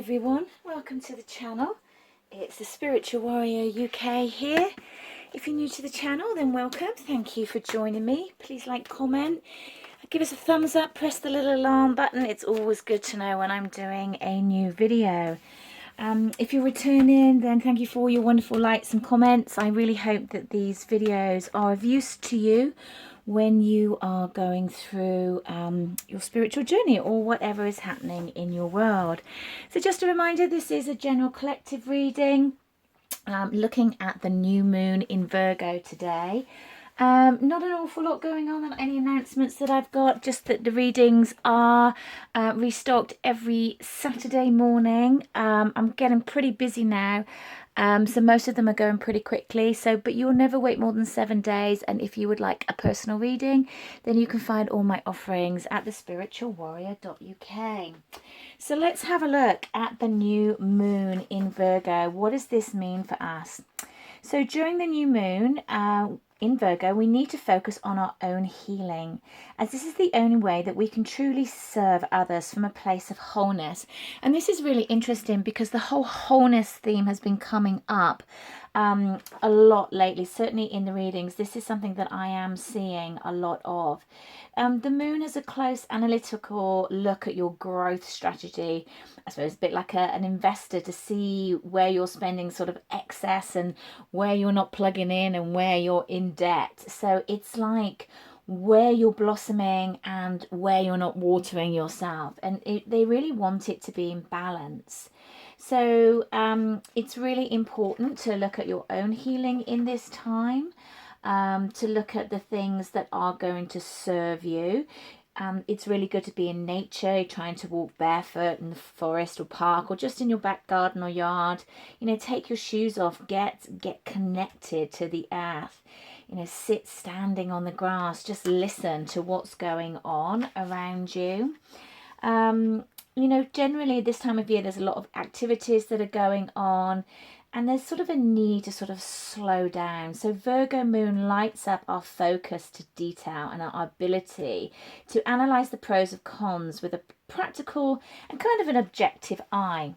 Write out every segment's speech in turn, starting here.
everyone, welcome to the channel. It's the Spiritual Warrior UK here. If you're new to the channel, then welcome. Thank you for joining me. Please like, comment, give us a thumbs up, press the little alarm button. It's always good to know when I'm doing a new video. If you're returning, then thank you for all your wonderful likes and comments. I really hope that these videos are of use to you when you are going through your spiritual journey or whatever is happening in your world. So just a reminder, this is a general collective reading, looking at the new moon in Virgo today. Not an awful lot going on any announcements that I've got, just that the readings are restocked every Saturday morning. I'm getting pretty busy now. So most of them are going pretty quickly. But you'll never wait more than 7 days. And if you would like a personal reading, then you can find all my offerings at thespiritualwarrior.uk. So let's have a look at the new moon in Virgo. What does this mean for us? So during the new moon, in Virgo, we need to focus on our own healing, as this is the only way that we can truly serve others from a place of wholeness. And this is really interesting because the whole wholeness theme has been coming up a lot lately, certainly in the readings. This is something that I am seeing a lot of. The moon has a close analytical look at your growth strategy. I suppose a bit like an investor, to see where you're spending sort of excess and where you're not plugging in and where you're in debt. So it's like where you're blossoming and where you're not watering yourself. And they really want it to be in balance. So it's really important to look at your own healing in this time, to look at the things that are going to serve you. It's really good to be in nature, trying to walk barefoot in the forest or park, or just in your back garden or yard. You know, take your shoes off, get connected to the earth. You know, sit standing on the grass, just listen to what's going on around you. You know, generally this time of year, there's a lot of activities that are going on. And there's sort of a need to sort of slow down. So Virgo moon lights up our focus to detail and our ability to analyze the pros and cons with a practical and kind of an objective eye.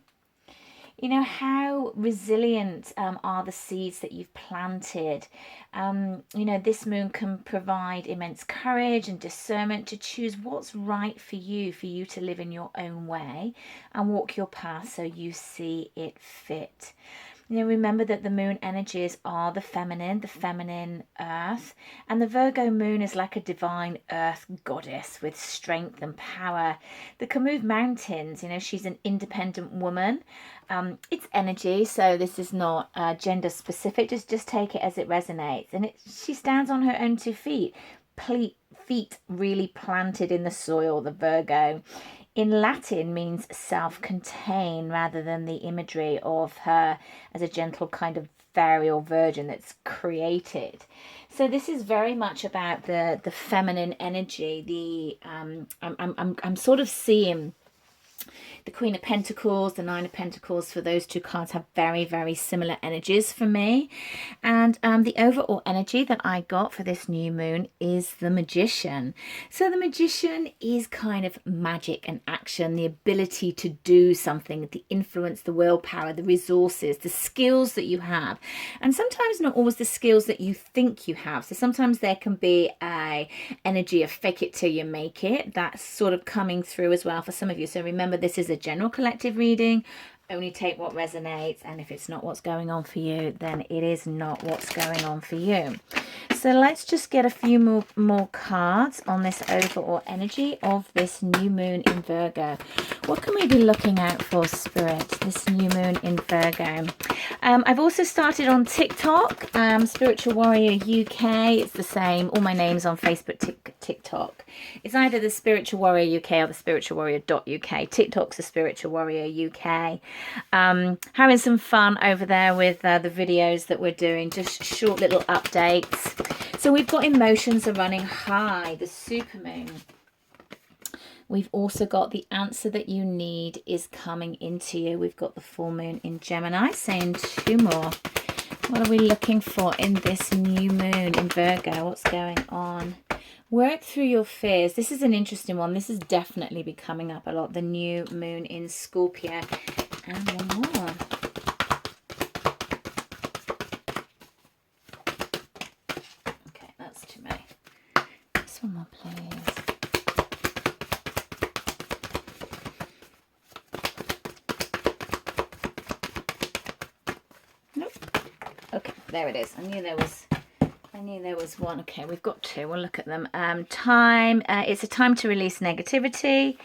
You know, how resilient are the seeds that you've planted? You know, this moon can provide immense courage and discernment to choose what's right for you to live in your own way and walk your path so you see it fit. You know, remember that the moon energies are the feminine earth, and the Virgo moon is like a divine earth goddess with strength and power that can move mountains. You know, she's an independent woman. It's energy, so this is not gender specific. Just take it as it resonates. And she stands on her own 2 feet, feet really planted in the soil, the Virgo. In Latin means self-contained, rather than the imagery of her as a gentle kind of fairy or virgin that's created. So this is very much about the feminine energy. I'm sort of seeing the Queen of Pentacles, the Nine of Pentacles, for those 2 cards have very, very similar energies for me. And the overall energy that I got for this new moon is the Magician. So the Magician is kind of magic and action, the ability to do something, the influence, the willpower, the resources, the skills that you have. And sometimes not always the skills that you think you have. So sometimes there can be a energy of fake it till you make it. That's sort of coming through as well for some of you. So remember, this is a general collective reading. Only take what resonates, and if it's not what's going on for you, then it is not what's going on for you. So let's just get a few more cards on this overall energy of this new moon in Virgo. What can we be looking out for, Spirit, this new moon in Virgo? I've also started on TikTok, Spiritual Warrior UK. It's the same. All my names on Facebook, TikTok. It's either the Spiritual Warrior UK or the spiritualwarrior.uk. TikTok's the Spiritual Warrior UK. Having some fun over there with the videos that we're doing, just short little updates. So we've got emotions are running high, the supermoon. We've also got the answer that you need is coming into you. We've got the full moon in Gemini, saying 2 more. What are we looking for in this new moon in Virgo? What's going on? Work through your fears. This is an interesting one. This has definitely been coming up a lot. The new moon in Scorpio. And one more. Okay, that's too many. This one more, please. Nope. Okay, there it is. I knew there was one. Okay, we've got two. We'll look at them. Time. It's a time to release negativity.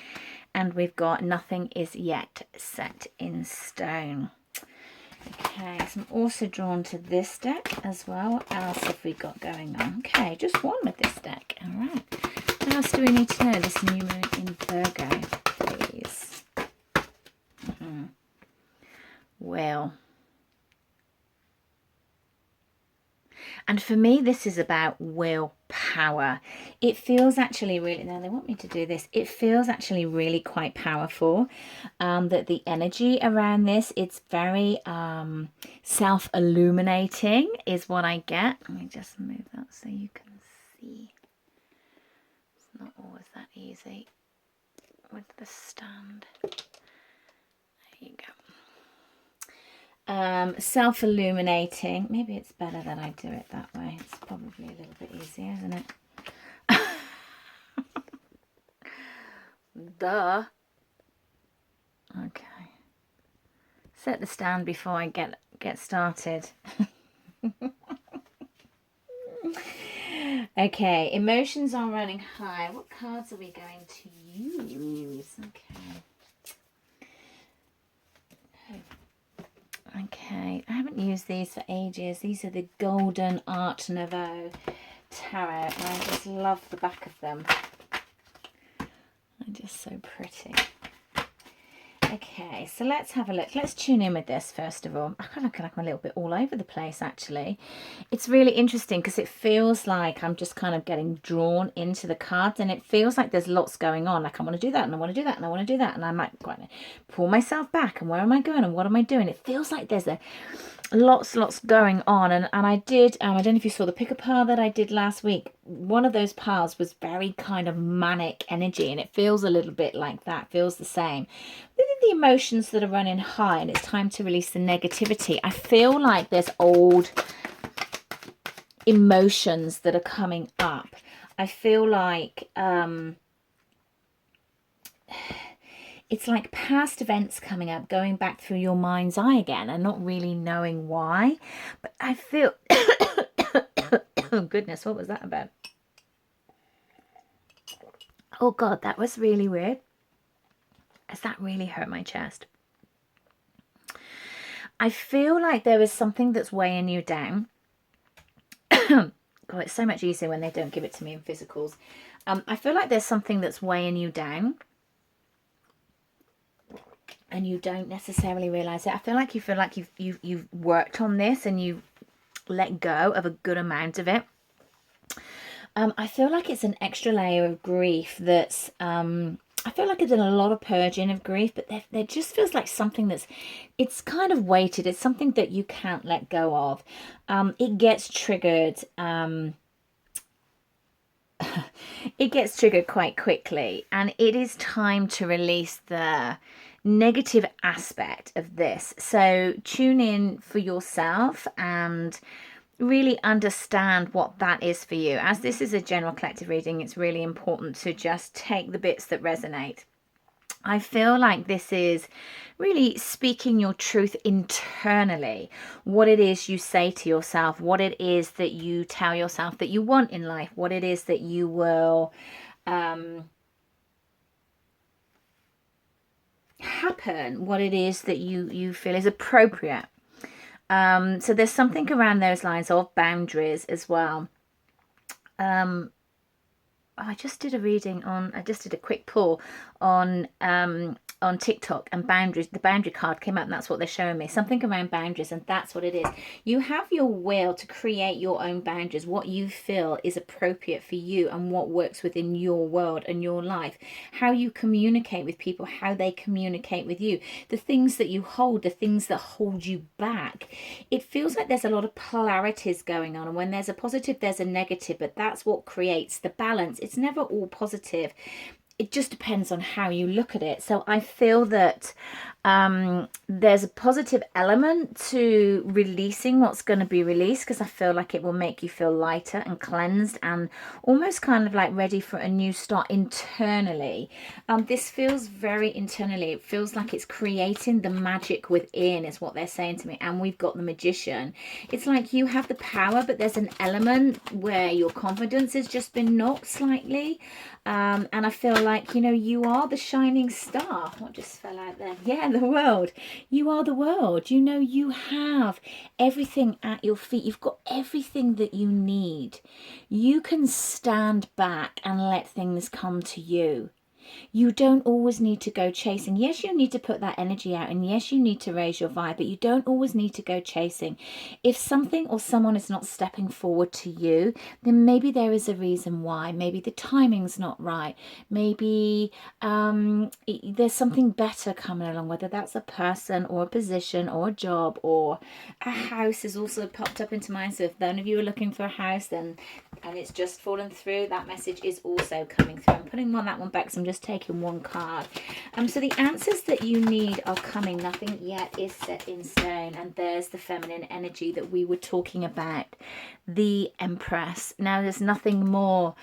And we've got nothing is yet set in stone. Okay, so I'm also drawn to this deck as well. What else have we got going on? Okay, just one with this deck. All right. What else do we need to know? This new moon in Virgo, please. Well. And for me, this is about willpower. It feels actually really, now they want me to do this, it feels actually really quite powerful. That the energy around this, it's very self-illuminating is what I get. Let me just move that so you can see. It's not always that easy with the stand. There you go. Self-illuminating. Maybe it's better that I do it that way. It's probably a little bit easier, isn't it? Duh. Okay. Set the stand before I get started. Okay, emotions are running high. What cards are we going to use? Okay, I haven't used these for ages. These are the Golden Art Nouveau Tarot, and I just love the back of them. They're just so pretty. Okay, so let's have a look. Let's tune in with this first of all. I kind of feel like I'm a little bit all over the place, actually. It's really interesting because it feels like I'm just kind of getting drawn into the cards, and it feels like there's lots going on. Like I want to do that, and I want to do that, and I want to do that, and I might pull myself back, and where am I going, and what am I doing? It feels like there's lots going on, and I did I don't know if you saw the pick a pile that I did last week. One of those piles was very kind of manic energy, and it feels a little bit like that, feels the same. The emotions that are running high, and it's time to release the negativity. I feel like there's old emotions that are coming up. I feel like it's like past events coming up, going back through your mind's eye again and not really knowing why. But I feel oh goodness, what was that about? Oh God, that was really weird. Has that really hurt my chest? I feel like there is something that's weighing you down. God, it's so much easier when they don't give it to me in physicals. I feel like there's something that's weighing you down, and you don't necessarily realize it. I feel like you've worked on this and you've let go of a good amount of it. I feel like it's an extra layer of grief that's I feel like I've done a lot of purging of grief, but there just feels like something it's kind of weighted. It's something that you can't let go of. It gets triggered. It gets triggered quite quickly, and it is time to release the negative aspect of this. So tune in for yourself and really understand what that is for you. As this is a general collective reading, it's really important to just take the bits that resonate. I feel like this is really speaking your truth internally, what it is you say to yourself, what it is that you tell yourself that you want in life, what it is that you will happen, what it is that you feel is appropriate. So there's something around those lines of boundaries as well. I just did a reading I just did a quick pull on TikTok, and boundaries, the boundary card came up, and that's what they're showing me, something around boundaries, and that's what it is. You have your will to create your own boundaries, what you feel is appropriate for you and what works within your world and your life, how you communicate with people, how they communicate with you, the things that you hold, the things that hold you back. It feels like there's a lot of polarities going on, and when there's a positive there's a negative, but that's what creates the balance. It's never all positive. It just depends on how you look at it. So I feel that There's a positive element to releasing what's going to be released, because I feel like it will make you feel lighter and cleansed and almost kind of like ready for a new start internally. This feels very internally. It feels like it's creating the magic within, is what they're saying to me. And we've got the Magician. It's like you have the power, but there's an element where your confidence has just been knocked slightly. And I feel like, you know, you are the shining star. What just fell out there? Yeah, the world. You are the world. You know, you have everything at your feet. You've got everything that you need. You can stand back and let things come to you. You don't always need to go chasing. Yes, you need to put that energy out, and yes, you need to raise your vibe, but you don't always need to go chasing. If something or someone is not stepping forward to you, then maybe there is a reason why. Maybe the timing's not right. Maybe there's something better coming along, whether that's a person or a position or a job or a house has also popped up into mind. So if none of you are looking for a house, then and it's just fallen through, that message is also coming through. I'm putting that one back, so I'm just taking one card. So the answers that you need are coming. Nothing yet is set in stone. And there's the feminine energy that we were talking about, the Empress. Now there's nothing more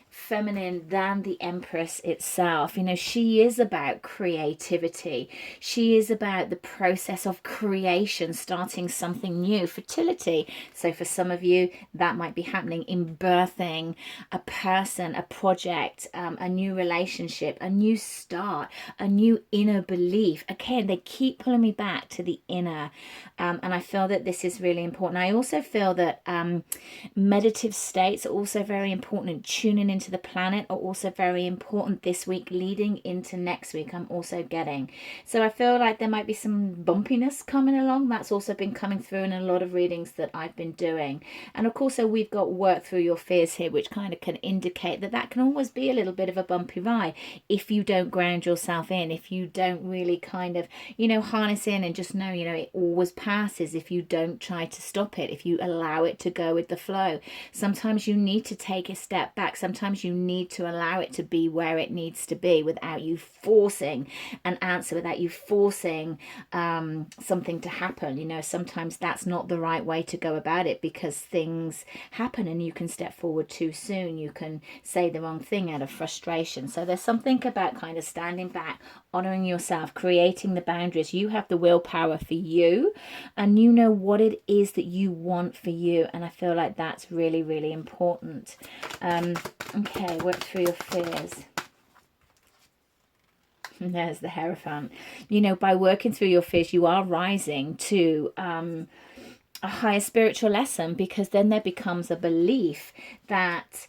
feminine than the Empress itself. You know, she is about creativity. She is about the process of creation, starting something new, fertility. So for some of you, that might be happening in birthing a person, a project, a new relationship, a new start, a new inner belief. Again, they keep pulling me back to the inner. And I feel that this is really important. I also feel that meditative states are also very important, and tuning into the planet are also very important this week leading into next week. I'm also getting, so I feel like there might be some bumpiness coming along. That's also been coming through in a lot of readings that I've been doing. And of course, so we've got work through your fears here, which kind of can indicate that that can always be a little bit of a bumpy ride if you don't ground yourself in, if you don't really kind of, you know, harness in and just know, you know, it always passes. If you don't try to stop it, if you allow it to go with the flow. Sometimes you need to take a step back. Sometimes you need to allow it to be where it needs to be without you forcing an answer, without you forcing something to happen. You know, sometimes that's not the right way to go about it, because things happen and you can step forward too soon. You can say the wrong thing out of frustration. So there's something about kind of standing back, honoring yourself, creating the boundaries. You have the willpower for you, and you know what it is that you want for you. And I feel like that's really, really important. Okay, work through your fears. There's the Hierophant. You know, by working through your fears, you are rising to a higher spiritual lesson, because then there becomes a belief that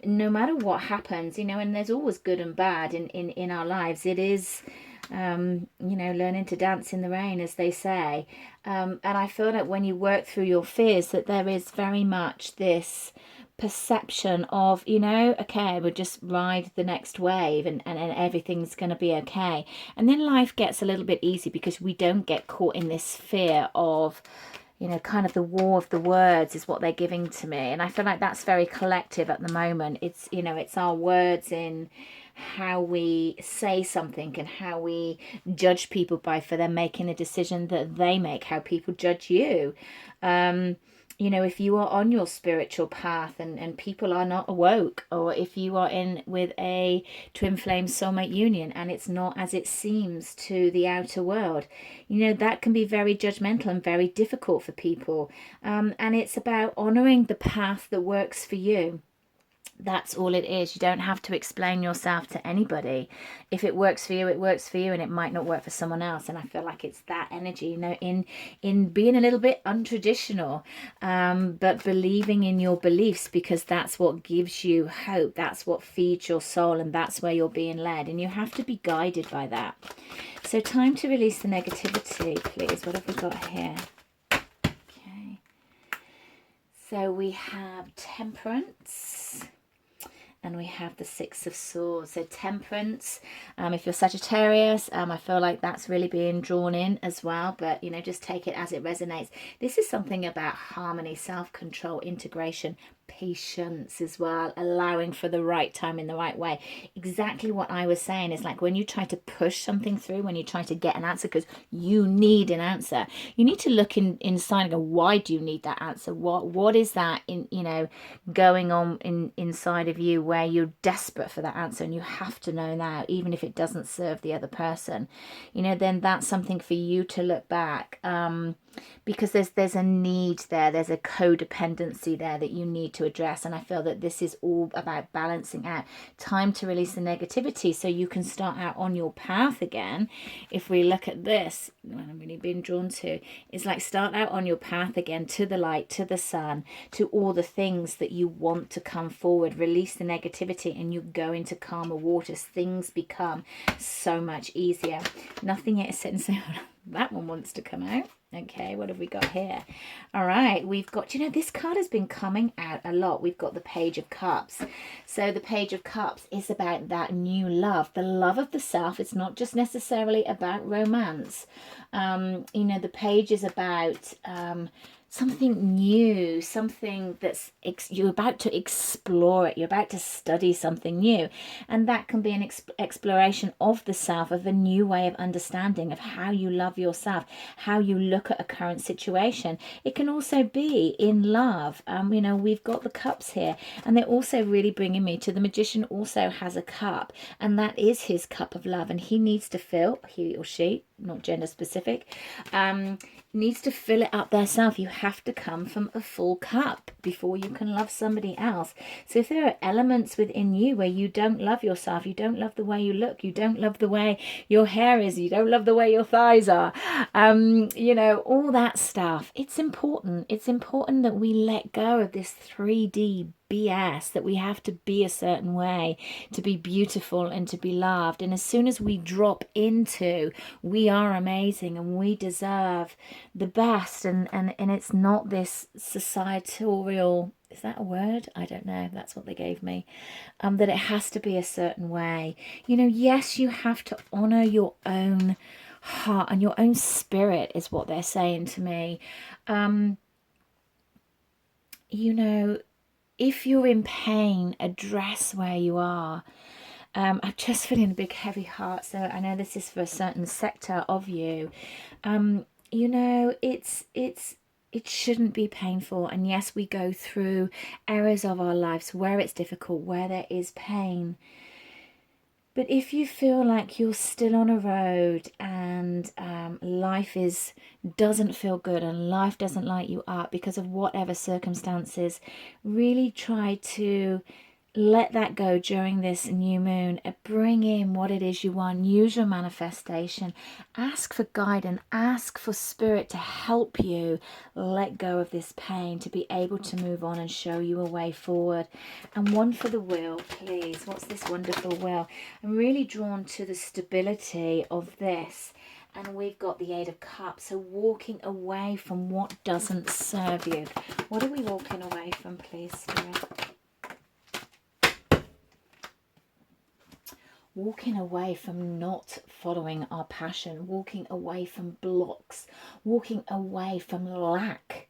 no matter what happens, you know, and there's always good and bad in our lives. It is, you know, learning to dance in the rain, as they say. And I feel that when you work through your fears, that there is very much this perception of, you know, okay, we'll just ride the next wave and everything's going to be okay. And then life gets a little bit easy, because we don't get caught in this fear of, you know, kind of the war of the words is what they're giving to me. And I feel like that's very collective at the moment. It's, you know, it's our words in how we say something and how we judge people by, for them making a decision that they make, how people judge you. You know, if you are on your spiritual path and people are not awoke, or if you are in with a twin flame soulmate union and it's not as it seems to the outer world, you know, that can be very judgmental and very difficult for people. And it's about honoring the path that works for you. That's all it is. You don't have to explain yourself to anybody. If it works for you, it works for you, and it might not work for someone else. And I feel like it's that energy, you know, in being a little bit untraditional, but believing in your beliefs, because that's what gives you hope. That's what feeds your soul, and that's where you're being led. And you have to be guided by that. So time to release the negativity, please. What have we got here? Okay. So we have Temperance. And we have the Six of Swords. So Temperance, if you're Sagittarius, I feel like that's really being drawn in as well. But, you know, just take it as it resonates. This is something about harmony, self-control, integration, patience as well, allowing for the right time in the right way. Exactly what I was saying is like when you try to push something through, when you try to get an answer because you need an answer, you need to look inside and go, why do you need that answer? What is that in, you know, going on inside of you where you're desperate for that answer, and you have to know now, even if it doesn't serve the other person, you know, then that's something for you to look back, because there's a need there, there's a codependency there that you need to address. And I feel that this is all about balancing out time to release the negativity so you can start out on your path again. If we look at this, what I'm really being drawn to is like start out on your path again to the light, to the sun, to all the things that you want to come forward. Release the negativity and you go into calmer waters. Things become so much easier. Nothing yet is set in stone. That one wants to come out. Okay, what have we got here? All right, we've got, you know, this card has been coming out a lot. We've got the Page of Cups. So the Page of Cups is about that new love, the love of the self. It's not just necessarily about romance. You know, the page is about something new, something that's you're about to explore it, you're about to study something new, and that can be an exploration of the self, of a new way of understanding of how you love yourself, how you look at a current situation. It can also be in love. You know, we've got the cups here, and they're also really bringing me to the Magician. Also has a cup, and that is his cup of love, and he needs to fill, he or she, not gender specific, needs to fill it up themselves. You have to come from a full cup before you can love somebody else. So if there are elements within you where you don't love yourself, you don't love the way you look, you don't love the way your hair is, you don't love the way your thighs are, you know, all that stuff, it's important. It's important that we let go of this 3D BS, that we have to be a certain way to be beautiful and to be loved. And as soon as we drop into we are amazing and we deserve the best, and it's not this societal, is that a word? I don't know, that's what they gave me, that it has to be a certain way. You know, yes, you have to honor your own heart and your own spirit is what they're saying to me. You know, if you're in pain, address where you are. I'm just feeling a big heavy heart, so I know this is for a certain sector of you. You know, it shouldn't be painful, and yes, we go through areas of our lives where it's difficult, where there is pain. But if you feel like you're still on a road and life doesn't feel good and life doesn't light you up because of whatever circumstances, really try to let that go during this new moon. Bring in what it is you want. Use your manifestation. Ask for guidance. Ask for spirit to help you let go of this pain, to be able to move on and show you a way forward. And one for the wheel, please. What's this wonderful wheel? I'm really drawn to the stability of this. And we've got the Eight of Cups. So walking away from what doesn't serve you. What are we walking away from, please, Spirit? Walking away from not following our passion, walking away from blocks, walking away from lack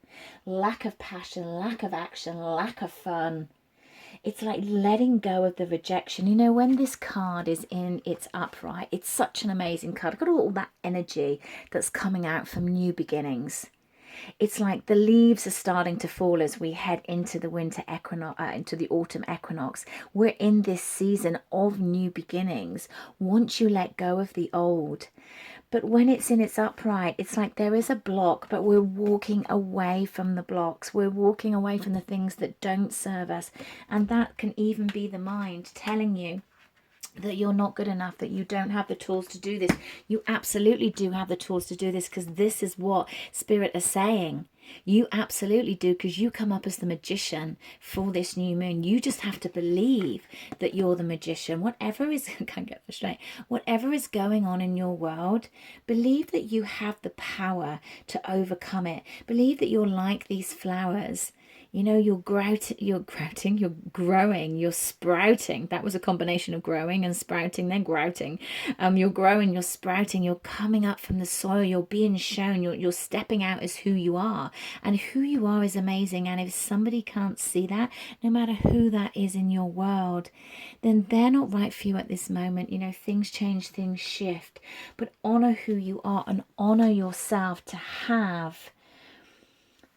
of passion, lack of action, lack of fun. It's like letting go of the rejection. You know, when this card is in its upright, it's such an amazing card. I've got all that energy that's coming out from new beginnings. It's like the leaves are starting to fall as we head into the winter equinox, into the autumn equinox. We're in this season of new beginnings. Once you let go of the old. But when it's in its upright, it's like there is a block, but we're walking away from the blocks. We're walking away from the things that don't serve us. And that can even be the mind telling you that you're not good enough, that you don't have the tools to do this. You absolutely do have the tools to do this, because this is what Spirit are saying. You absolutely do, because you come up as the magician for this new moon. You just have to believe that you're the magician. Whatever is, I can't get this straight. Whatever is going on in your world, believe that you have the power to overcome it. Believe that you're like these flowers. You know, you're growing, you're sprouting. That was a combination of growing and sprouting, then grouting. You're growing, you're sprouting, you're coming up from the soil, you're being shown, you're stepping out as who you are. And who you are is amazing. And if somebody can't see that, no matter who that is in your world, then they're not right for you at this moment. You know, things change, things shift. But honor who you are and honor yourself to have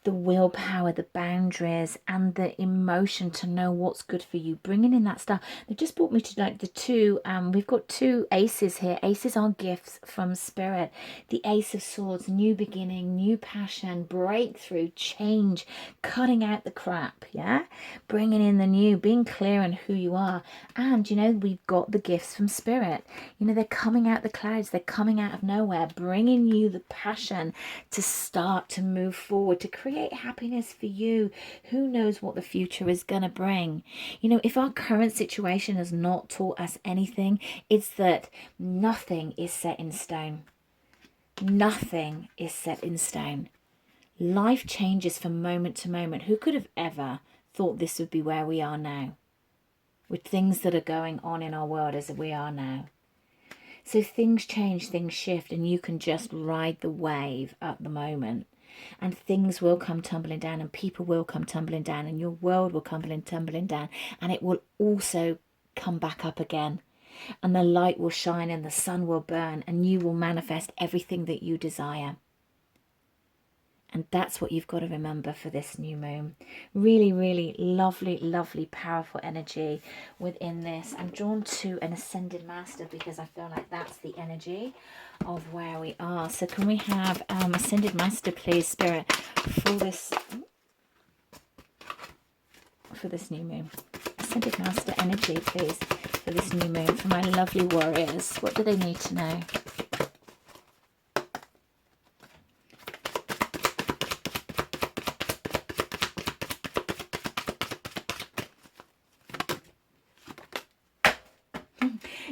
the willpower, the boundaries, and the emotion to know what's good for you. Bringing in that stuff. They just brought me to like the two, we've got two aces here. Aces are gifts from spirit. The Ace of Swords, new beginning, new passion, breakthrough, change, cutting out the crap, yeah? Bringing in the new, being clear on who you are. And, you know, we've got the gifts from spirit. You know, they're coming out the clouds. They're coming out of nowhere, bringing you the passion to start to move forward, to create happiness for you. Who knows what the future is going to bring? You know, if our current situation has not taught us anything, it's that nothing is set in stone. Nothing is set in stone. Life changes from moment to moment. Who could have ever thought this would be where we are now, with things that are going on in our world as we are now? So things change, things shift, and you can just ride the wave at the moment. And things will come tumbling down, and people will come tumbling down, and your world will come tumbling down, and it will also come back up again. And the light will shine and the sun will burn, and you will manifest everything that you desire. And that's what you've got to remember for this new moon. Really, really lovely, lovely, powerful energy within this. I'm drawn to an ascended master because I feel like that's the energy of where we are. So can we have ascended master, please, spirit, for this new moon? Ascended master energy, please, for this new moon, for my lovely warriors. What do they need to know?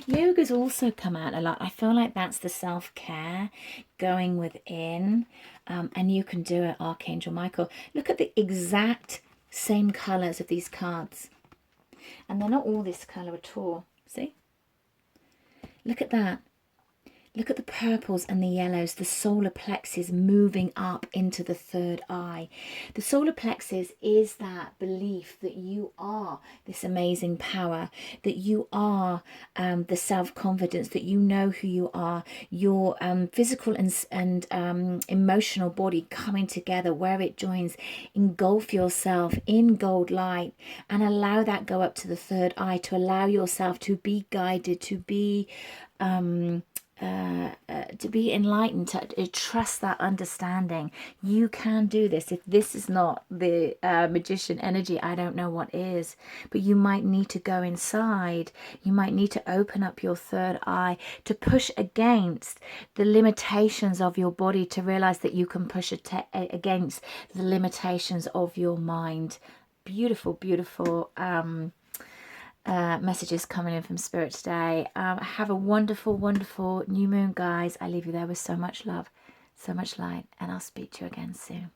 Yoga's also come out a lot. I feel like that's the self-care, going within, and you can do it, Archangel Michael. Look at the exact same colours of these cards. And they're not all this colour at all. See? Look at that. Look at the purples and the yellows, the solar plexus moving up into the third eye. The solar plexus is that belief that you are this amazing power, that you are the self-confidence, that you know who you are, your physical and emotional body coming together where it joins. Engulf yourself in gold light and allow that go up to the third eye, to allow yourself to be guided, to be enlightened, to trust that understanding. You can do this. If this is not the magician energy, I don't know what is. But you might need to go inside. You might need to open up your third eye to push against the limitations of your body, to realize that you can push against the limitations of your mind. Beautiful, beautiful messages coming in from spirit today. Have a wonderful, wonderful new moon, guys. I leave you there with so much love, so much light, and I'll speak to you again soon.